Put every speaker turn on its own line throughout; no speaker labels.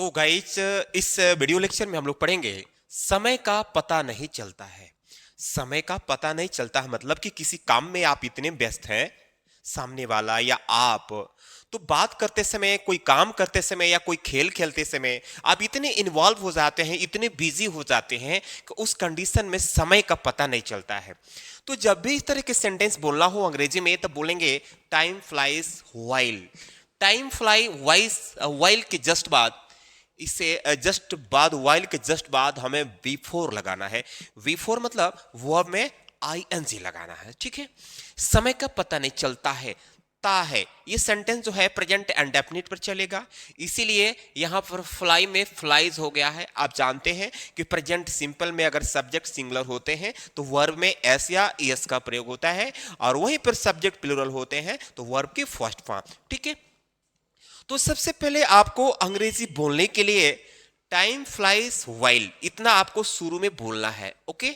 तो गाइस, इस video lecture में हम लोग पढ़ेंगे समय का पता नहीं चलता है। समय का पता नहीं चलता है मतलब कि किसी काम में आप इतने व्यस्त हैं, सामने वाला या आप, तो बात करते समय, कोई काम करते समय या कोई खेल खेलते समय आप इतने इन्वॉल्व हो जाते हैं, इतने बिजी हो जाते हैं कि उस कंडीशन में समय का पता नहीं चलता है। तो जब भी इस तरह के सेंटेंस बोलना हो अंग्रेजी में तब बोलेंगे time flies while. Time fly wise while के जस्ट बाद, इसे जस्ट बाद, वाइल के जस्ट बाद हमें V4 लगाना है। V4 मतलब वर्ब में ING लगाना है, ठीक है। समय का पता नहीं चलता है, ता है, ये सेंटेंस जो है प्रेजेंट इंडेफिनिट पर चलेगा, इसीलिए यहां पर फ्लाई में फ्लाइज हो गया है। आप जानते हैं कि प्रेजेंट सिंपल में अगर सब्जेक्ट सिंगुलर होते हैं तो वर्ब में एस या एस का प्रयोग होता है, और वहीं पर सब्जेक्ट प्लूरल होते हैं तो वर्ब की फर्स्ट फॉर्म, ठीक है। तो सबसे पहले आपको अंग्रेजी बोलने के लिए टाइम फ्लाइज वाइल इतना आपको शुरू में बोलना है, ओके।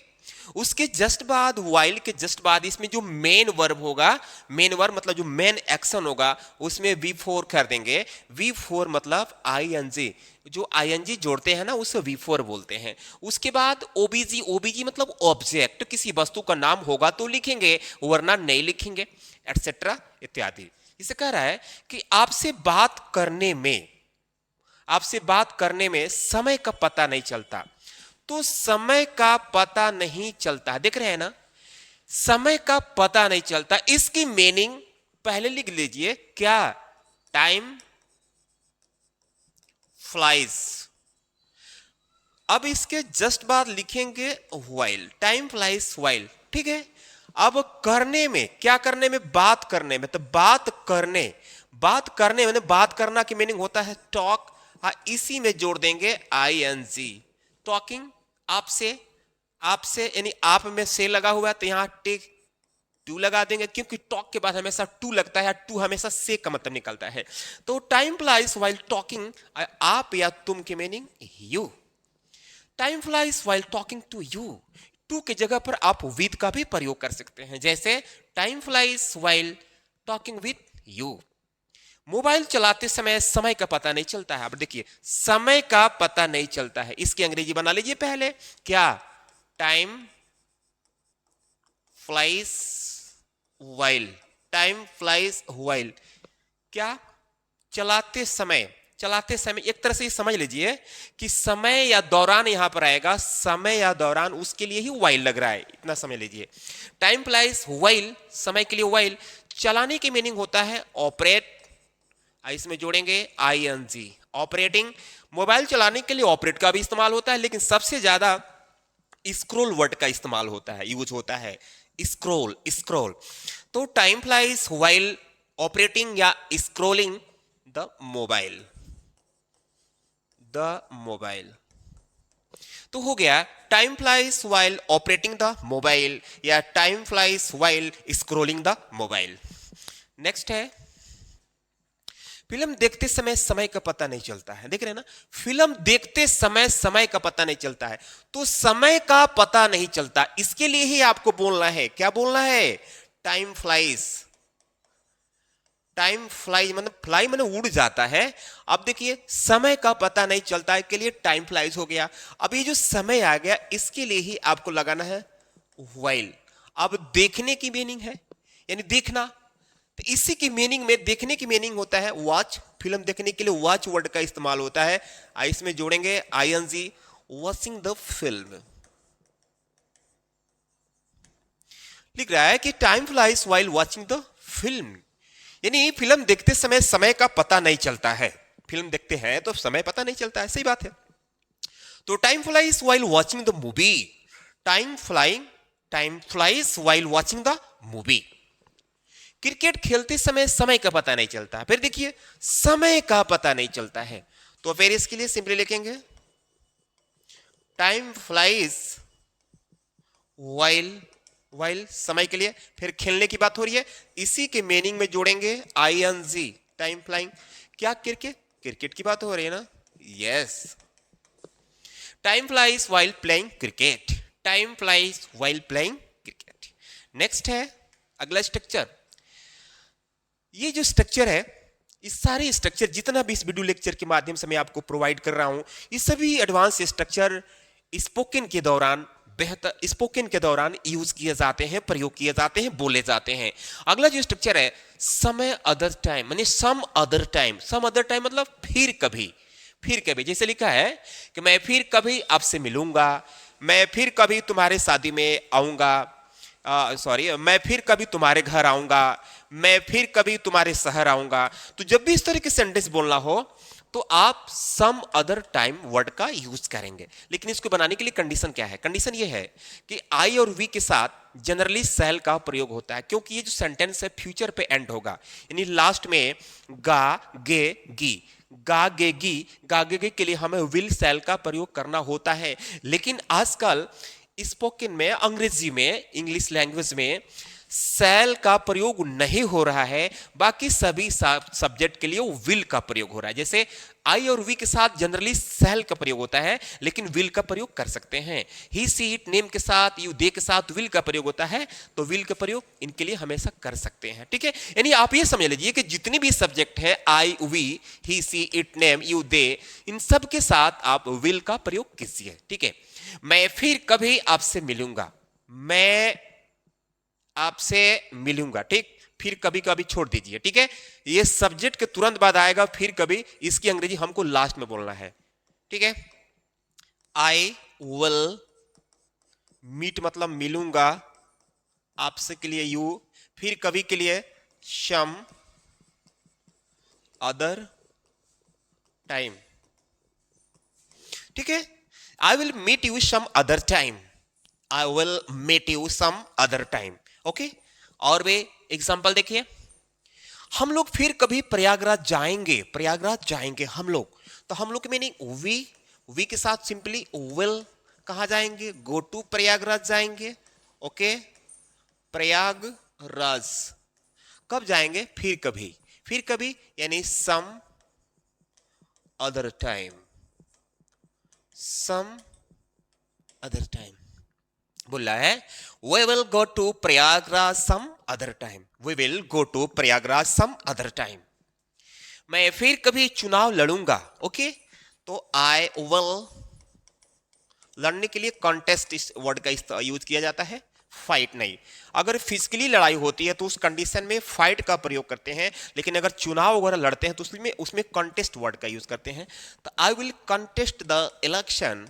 उसके जस्ट बाद, वाइल के जस्ट बाद इसमें जो मेन वर्ब होगा, मेन वर्ब मतलब जो मेन एक्शन होगा, उसमें V4 कर देंगे। V4 मतलब ING, जो ING जोड़ते हैं ना उसे V4 बोलते हैं। उसके बाद OBG, OBG मतलब ऑब्जेक्ट, किसी वस्तु का नाम होगा तो लिखेंगे वरना नहीं लिखेंगे, एटसेट्रा इत्यादि। इसे कह रहा है कि आपसे बात करने में, आपसे बात करने में समय का पता नहीं चलता। तो समय का पता नहीं चलता, देख रहे हैं ना, समय का पता नहीं चलता, इसकी मीनिंग पहले लिख लीजिए क्या, टाइम फ्लाइज। अब इसके जस्ट बाद लिखेंगे व्हाइल, टाइम फ्लाइज व्हाइल, ठीक है। अब करने में, क्या करने में, बात करने में, तो बात करने, बात करने में, बात करना की मीनिंग होता है टॉक, इसी में जोड़ देंगे ING, टॉकिंग, आपसे, आपसे यानी आप में से लगा हुआ है तो यहां टेक टू लगा देंगे, क्योंकि टॉक के बाद हमेशा टू लगता है, टू हमेशा से का मतलब निकलता है। तो टाइम फ्लाइज व्हाइल टॉकिंग, आप या तुम की meaning you. Time flies while talking to you, to की जगह पर आप विद का भी प्रयोग कर सकते हैं, जैसे time flies while talking with you. Mobile चलाते समय समय का पता नहीं चलता है। अब देखिए, समय का पता नहीं चलता है, इसकी अंग्रेजी बना लीजिए पहले क्या, time flies while, time flies while, क्या, चलाते समय, चलाते समय, एक तरह से ये समझ लीजिए कि समय या दौरान यहां पर आएगा, समय या दौरान, उसके लिए ही व्हाइल लग रहा है, इतना समझ लीजिए। टाइम फ्लाइज व्हाइल, समय के लिए व्हाइल। चलाने की मीनिंग होता है ऑपरेट, इसमें जोड़ेंगे ING, ऑपरेटिंग। मोबाइल चलाने के लिए ऑपरेट का भी इस्तेमाल होता है, लेकिन सबसे ज्यादा स्क्रोल वर्ड का इस्तेमाल होता है, यूज होता है, स्क्रोल, स्क्रोल। तो टाइम फ्लाइज व्हाइल ऑपरेटिंग या scrolling the mobile, the mobile. तो हो गया time flies while operating the mobile या time flies while scrolling the mobile. Next है, फिल्म देखते समय समय का पता नहीं चलता है, देख रहे हैं ना, फिल्म देखते समय समय का पता नहीं चलता है। तो समय का पता नहीं चलता, इसके लिए ही आपको बोलना है, क्या बोलना है, टाइम फ्लाइज। टाइम फ्लाई मतलब, फ्लाई मतलब उड़ जाता है। अब देखिए, समय का पता नहीं चलता है के लिए टाइम फ्लाइज हो गया। अब ये जो समय आ गया इसके लिए ही आपको लगाना है व्हाइल। अब देखने की मीनिंग है यानी देखना, तो इसी की मीनिंग में, देखने की मीनिंग होता है वॉच, फिल्म देखने के लिए वॉच वर्ड का इस्तेमाल होता है, इसमें जोड़ेंगे ING, वॉचिंग द फिल्म। लिख रहा है कि time flies while watching the film, यानी फिल्म देखते समय समय का पता नहीं चलता है। फिल्म देखते हैं तो समय पता नहीं चलता है, सही बात है। तो time flies while watching the movie, time flies while watching the movie. Cricket खेलते समय समय का पता नहीं चलता है, फिर देखिए समय का पता नहीं चलता है, तो फिर इसके लिए सिंपली लिखेंगे टाइम फ्लाइज व्हाइल, व्हाइल समय के लिए, फिर खेलने की बात हो रही है, इसी के मीनिंग में जोड़ेंगे ING, टाइम फ्लाइंग। क्या, क्रिकेट, क्रिकेट की बात हो रही है ना, yes. Time flies while playing cricket, time flies while playing cricket. Next है अगला स्ट्रक्चर। ये जो स्ट्रक्चर है ये सारे स्ट्रक्चर जितना भी इस वीडियो लेक्चर के माध्यम से मैं आपको प्रोवाइड कर रहा हूं, ये सभी एडवांस स्ट्रक्चर स्पोकन के दौरान यूज किए जाते हैं, प्रयोग किए जाते हैं, बोले जाते हैं। अगला जो स्ट्रक्चर है समय अदर टाइम, माने some other time. Some other time मतलब फिर कभी, फिर कभी। जैसे लिखा है कि मैं फिर कभी आपसे मिलूंगा, मैं फिर कभी तुम्हारे शादी में आऊंगा, मैं फिर कभी तुम्हारे घर आऊंगा, मैं फिर कभी तुम्हारे शहर आऊंगा। तो जब भी इस तरह के सेंटेंस बोलना हो तो आप सम अदर टाइम वर्ड का यूज करेंगे। लेकिन इसको बनाने के लिए कंडीशन क्या है? कंडीशन ये है कि आई और वी के साथ जनरली शैल का प्रयोग होता है, क्योंकि ये जो सेंटेंस है फ्यूचर पे एंड होगा, यानी लास्ट में गा गे गी, गा गे गी, गा गे गी के लिए हमें विल शैल का प्रयोग करना होता है। लेकिन आजकल स्पोकन में, अंग्रेजी में, इंग्लिश लैंग्वेज में शैल का प्रयोग नहीं हो रहा है, बाकी सभी सब्जेक्ट के लिए वो विल का प्रयोग हो रहा है। जैसे आई और वी के साथ जनरली शैल का प्रयोग होता है, लेकिन विल का प्रयोग कर सकते हैं। ही सी इट नेम के साथ, यू दे के साथ विल का प्रयोग होता है, तो विल का प्रयोग इनके लिए हमेशा कर सकते हैं। ठीक है, यानी आप ये समझ लीजिए कि जितनी भी सब्जेक्ट है I we, he see it name you they, इन सब के साथ आप विल का प्रयोग कीजिए। ठीक है, मैं फिर कभी आपसे मिलूंगा, मैं आपसे मिलूंगा। ठीक, फिर कभी कभी छोड़ दीजिए। ठीक है, ये सब्जेक्ट के तुरंत बाद आएगा फिर कभी, इसकी अंग्रेजी हमको लास्ट में बोलना है। ठीक है, आई विल मीट मतलब मिलूंगा, आपसे के लिए यू, फिर कभी के लिए सम अदर टाइम। ठीक है, I will meet you some other time, I will meet you some other time. Okay, और वे एग्जाम्पल देखिए, हम लोग फिर कभी प्रयागराज जाएंगे, प्रयागराज जाएंगे हम लोग। तो हम लोग की मीनिंग वी के साथ सिंपली विल, कहां जाएंगे? गो टू प्रयागराज जाएंगे। ओके, प्रयागराज कब जाएंगे? फिर कभी, फिर कभी यानी some other time, some other time बोला है। We will go to Prayagraj some other time, we will go to Prayagraj some other time। मैं फिर कभी चुनाव लड़ूंगा। ओके, तो I will, लड़ने के लिए कॉन्टेस्ट इस वर्ड का यूज किया जाता है, फाइट नहीं। अगर फिजिकली लड़ाई होती है तो उस कंडीशन में फाइट का प्रयोग करते हैं, लेकिन अगर चुनाव वगैरह लड़ते हैं तो उसमें कॉन्टेस्ट वर्ड का यूज करते हैं। तो I will contest the election,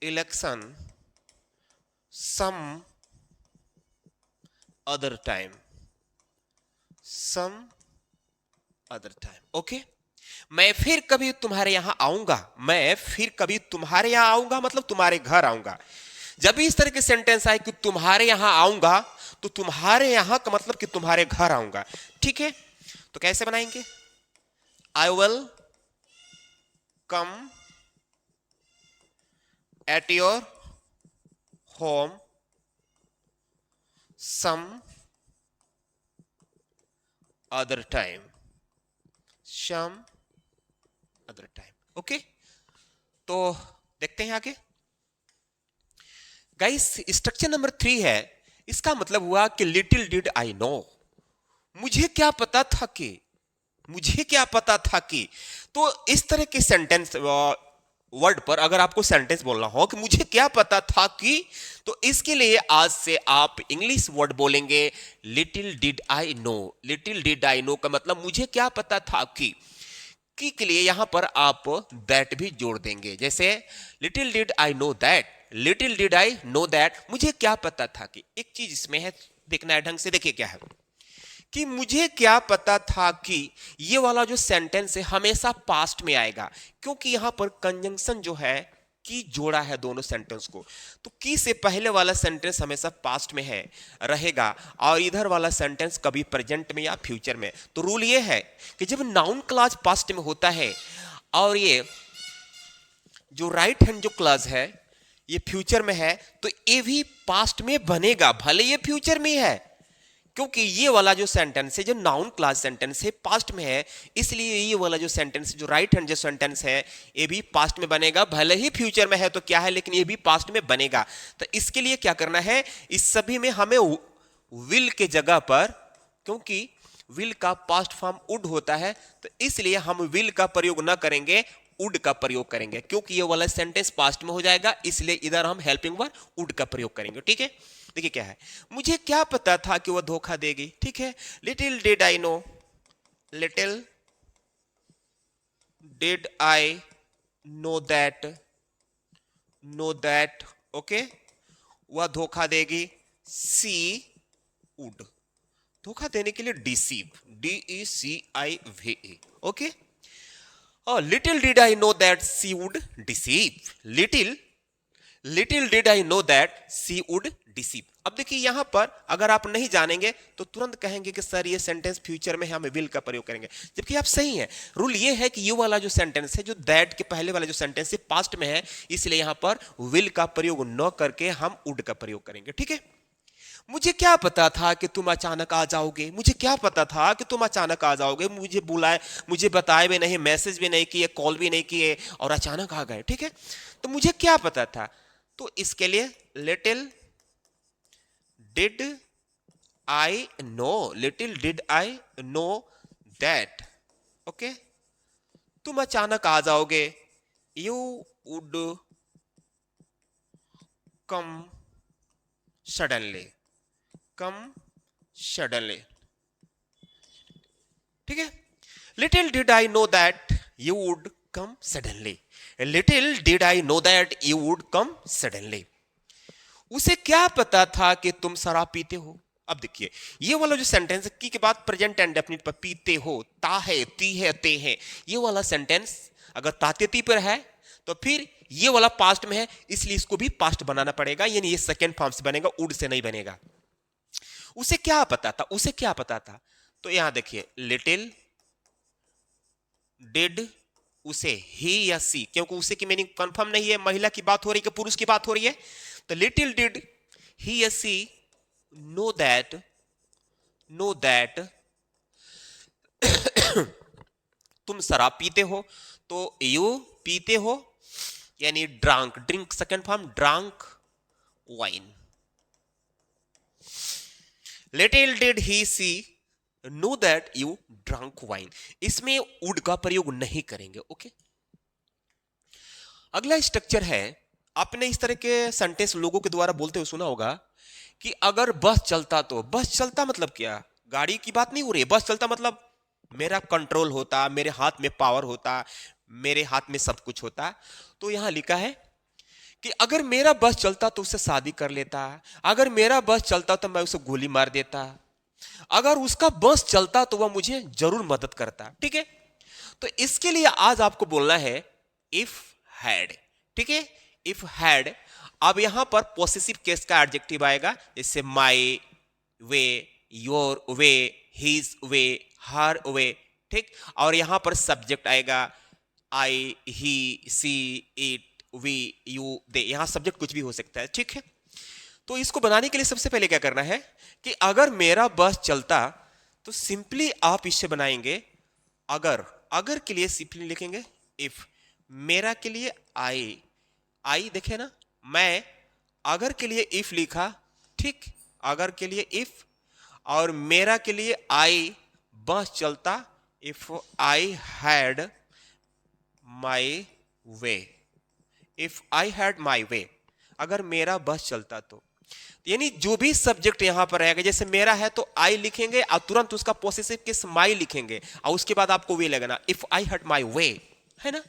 election some other time, some other time। Okay, मैं फिर कभी तुम्हारे यहां आऊंगा, मैं फिर कभी तुम्हारे यहां आऊंगा मतलब तुम्हारे घर आऊंगा। जब भी इस तरह के सेंटेंस आए कि तुम्हारे यहां आऊंगा, तो तुम्हारे यहां का मतलब कि तुम्हारे घर आऊंगा। ठीक है, तो कैसे बनाएंगे? I will come at your home some other time, some other time। Okay, तो देखते हैं आगे। गाइस, स्ट्रक्चर नंबर 3 है, इसका मतलब हुआ कि लिटिल डिड आई नो, मुझे क्या पता था कि, मुझे क्या पता था कि। तो इस तरह के सेंटेंस वर्ड पर अगर आपको सेंटेंस बोलना हो कि मुझे क्या पता था कि, तो इसके लिए आज से आप इंग्लिश वर्ड बोलेंगे little did I know. Little did I no का मतलब मुझे क्या पता था कि के लिए यहां पर आप दैट भी जोड़ देंगे। जैसे little did I know that, little did I know that, मुझे क्या पता था कि। एक चीज इसमें है, देखना है ढंग से, देखिए क्या है कि मुझे क्या पता था कि ये वाला जो सेंटेंस है हमेशा पास्ट में आएगा, क्योंकि यहां पर कंजंक्शन जो है की जोड़ा है दोनों सेंटेंस को, तो की से पहले वाला सेंटेंस हमेशा पास्ट में है रहेगा, और इधर वाला सेंटेंस कभी प्रेजेंट में या फ्यूचर में। तो रूल ये है कि जब नाउन क्लॉज पास्ट में होता है और ये जो राइट हैंड जो क्लॉज है ये फ्यूचर में है, तो ये भी पास्ट में बनेगा, भले ये फ्यूचर में है, क्योंकि ये वाला जो सेंटेंस है जो नाउन क्लॉज सेंटेंस है पास्ट में है, इसलिए ये वाला जो सेंटेंस जो राइट हैंड जो सेंटेंस है ये भी पास्ट में बनेगा, भले ही फ्यूचर में है तो क्या है, लेकिन ये भी पास्ट में बनेगा। तो इसके लिए क्या करना है, इस सभी में हमें विल के जगह पर, क्योंकि विल का पास्ट फॉर्म वुड होता है, तो इसलिए हम विल का प्रयोग ना करेंगे, वुड का प्रयोग करेंगे, क्योंकि ये वाला सेंटेंस पास्ट में हो जाएगा, इसलिए इधर हम हेल्पिंग वर्ब वुड का प्रयोग करेंगे। ठीक है, देखिए क्या है, मुझे क्या पता था कि वह धोखा देगी। ठीक है, little did I know, little did I know that, know that, okay, वह धोखा देगी। सी वुड, धोखा देने के लिए डिसीव, DECIVE, ओके। और little did I know that she would deceive, little did I know that she would deceive. अब देखिए यहां पर अगर आप नहीं जानेंगे तो तुरंत कहेंगे कि सर ये सेंटेंस फ्यूचर में हम विल का प्रयोग करेंगे, जबकि आप सही है। रूल ये है कि ये वाला जो सेंटेंस है, जो दैट के पहले वाला जो सेंटेंस है पास्ट में है, इसलिए यहां पर विल का प्रयोग न करके हम वुड का प्रयोग करेंगे। ठीक है, मुझे क्या पता था कि तुम अचानक आ जाओगे, मुझे क्या पता था कि तुम अचानक आ जाओगे, मुझे बुलाए, मुझे बताए भी नहीं, मैसेज भी नहीं किए, कॉल भी नहीं किए और अचानक आ गए। ठीक है, तो मुझे क्या पता था, तो इसके लिए little did I know, little did I know that, okay, तुम अचानक आ जाओगे, you would come suddenly, come suddenly. ठीक है, little did I know that you would come suddenly, little did I know that you would come suddenly. उसे क्या पता था कि तुम शराब पीते हो। अब देखिए ये वाला जो सेंटेंस है, की के बाद प्रेजेंट एंड डेफिनिट पर पीते हो, ता है, ती है, ते है, ये वाला सेंटेंस अगर ताते ती पर है तो फिर ये वाला पास्ट में है, इसलिए इसको भी पास्ट बनाना पड़ेगा, यानी ये सेकेंड फॉर्म से बनेगा, वुड से नहीं बनेगा। उसे क्या पता था, उसे क्या पता था, तो यहां देखिए लिटिल डिड, उसे, ही या सी, क्योंकि उसे की मीनिंग कंफर्म नहीं है, महिला की बात हो रही है कि पुरुष की बात हो रही है, तो लिटिल डिड ही या she know that, know that तुम शराब पीते हो, तो यू पीते हो, यानी drunk, drink second form drunk wine. Little did he she know that you drunk wine, इसमें वुड का प्रयोग नहीं करेंगे। ओके, अगला स्ट्रक्चर है, आपने इस तरह के सेंटेंस लोगों के द्वारा बोलते हुए सुना होगा कि अगर बस चलता तो, बस चलता मतलब क्या, गाड़ी की बात नहीं हो रही है, बस चलता मतलब मेरा कंट्रोल होता, मेरे हाथ में पावर होता, मेरे हाथ में सब कुछ होता। तो यहां लिखा है कि अगर मेरा बस चलता तो उससे शादी कर लेता, अगर मेरा बस चलता तो मैं उसे गोली मार देता, अगर उसका बस चलता तो वह मुझे जरूर मदद करता। ठीक है, तो इसके लिए आज आपको बोलना है इफ हैड। ठीक है, इफ हैड। अब यहां पर पॉसेसिव केस का एडजेक्टिव आएगा, जैसे माई वे, योर वे, हिज वे, हर वे। ठीक, और यहां पर सब्जेक्ट आएगा आई, ही, सी, इट, वी, यू, दे, यहां सब्जेक्ट कुछ भी हो सकता है। ठीक है, तो इसको बनाने के लिए सबसे पहले क्या करना है कि अगर मेरा बस चलता, तो सिंपली आप इससे बनाएंगे अगर, अगर के लिए सिंपली लिखेंगे इफ, मेरा के लिए आई, आई देखे ना, मैं अगर के लिए इफ लिखा, ठीक, अगर के लिए इफ, और मेरा के लिए आई, बस चलता, if I had my way, if I had my way, अगर मेरा बस चलता तो, यानी जो भी सब्जेक्ट यहां पर रहेगा, जैसे मेरा है तो आई लिखेंगे और तुरंत उसका पॉसेसिव केस माई लिखेंगे और उसके बाद आपको वे लगना, इफ आई हैड माई वे, है ना।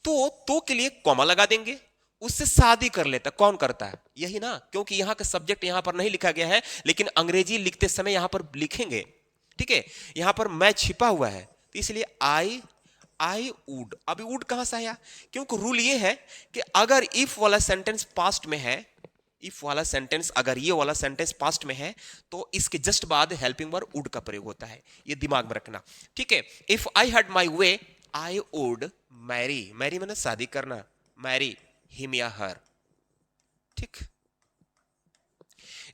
तो के लिए कॉमा लगा देंगे, उससे शादी कर लेता, कौन करता है, यही ना, क्योंकि यहां का सब्जेक्ट यहां पर नहीं लिखा गया है, लेकिन अंग्रेजी लिखते समय यहां पर लिखेंगे। ठीक है, यहां पर मैं छिपा हुआ है, तो इसलिए आई वुड। अभी वुड कहां से आया, क्योंकि रूल ये है कि अगर इफ वाला सेंटेंस पास्ट में है, इफ वाला सेंटेंस अगर ये वाला सेंटेंस पास्ट में है तो इसके जस्ट बाद हेल्पिंग वर्ब वुड का प्रयोग होता है, ये दिमाग में रखना। ठीक है, if I had my way I would marry, marry मैंने शादी करना, मैरी हिम या हर। ठीक,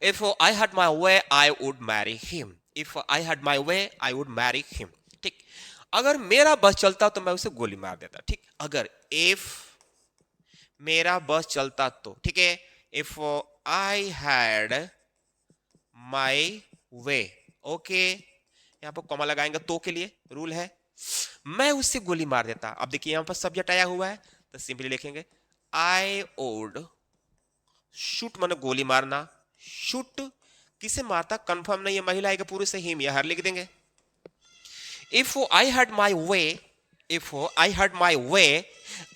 if I had my way I would marry him, if I had my way I would marry him. ठीक, अगर मेरा बस चलता तो मैं उसे गोली मार देता। ठीक, अगर इफ मेरा बस चलता तो, ठीक है, if I had my way, okay, यहाँ पर कॉमा लगाएंगे तो के लिए रूल है। मैं उससे गोली मार देता। अब देखिए यहाँ पर सब्जेक्ट आया हुआ है तो सिंपली लिखेंगे आई वुड शूट, माने गोली मारना। शूट किसे मारता कंफर्म नहीं है, महिला है कि पुरुष है, हिम या हर लिख देंगे। If I had my way, if I had my way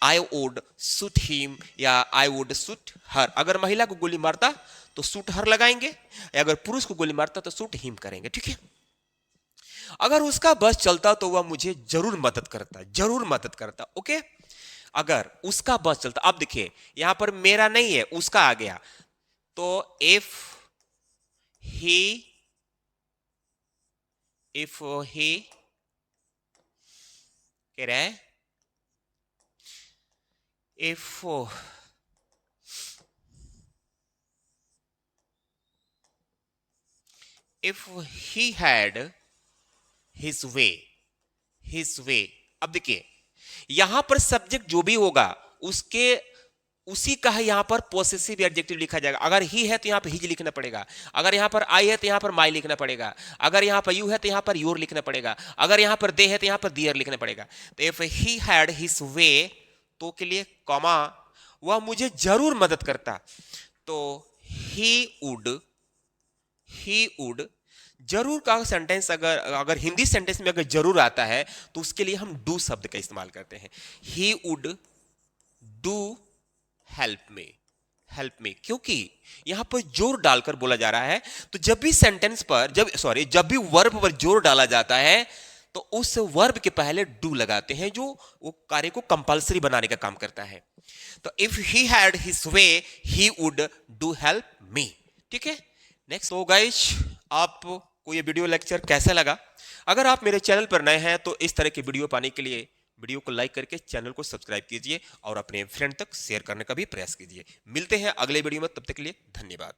I would shoot him या आई वुड शूट हर। अगर महिला को गोली मारता तो शूट हर लगाएंगे, या अगर पुरुष को गोली मारता तो शूट हिम करेंगे, ठीक है। अगर उसका बस चलता तो वह मुझे जरूर मदद करता, जरूर मदद करता, ओके। अगर उसका बस चलता, अब देखिए यहां पर मेरा नहीं है, उसका आ गया, तो इफ ही कह रहा है if he had his way. अब देखिए यहां पर सब्जेक्ट जो भी होगा उसके उसी का है यहां पर पॉसेसिव एडजेक्टिव लिखा जाएगा। अगर ही है तो यहां पर हिज लिखना पड़ेगा, अगर यहां पर आई है तो यहां पर माई लिखना पड़ेगा, अगर यहां पर यू है तो यहां पर योर लिखना पड़ेगा, अगर यहां पर दे है तो यहां पर दियर लिखना पड़ेगा। तो if he had his way तो के लिए कॉमा, वह मुझे जरूर मदद करता, तो ही वुड जरूर का सेंटेंस अगर अगर हिंदी सेंटेंस में अगर जरूर आता है तो उसके लिए हम डू शब्द का इस्तेमाल करते हैं। He would do help me, क्योंकि यहां पर जोर डालकर बोला जा रहा है। तो जब भी सेंटेंस पर जब भी वर्ब पर जोर डाला जाता है तो उस वर्ब के पहले डू लगाते हैं, जो वो कार्य को कंपलसरी बनाने का काम करता है। तो if he had his way he would do help me, ठीक है। नेक्स्ट, तो गाइस आपको ये वीडियो लेक्चर कैसा लगा? अगर आप मेरे चैनल पर नए हैं तो इस तरह की वीडियो पाने के लिए वीडियो को लाइक करके चैनल को सब्सक्राइब कीजिए और अपने फ्रेंड तक शेयर करने का भी प्रयास कीजिए। मिलते हैं अगले वीडियो में, तब तक के लिए धन्यवाद।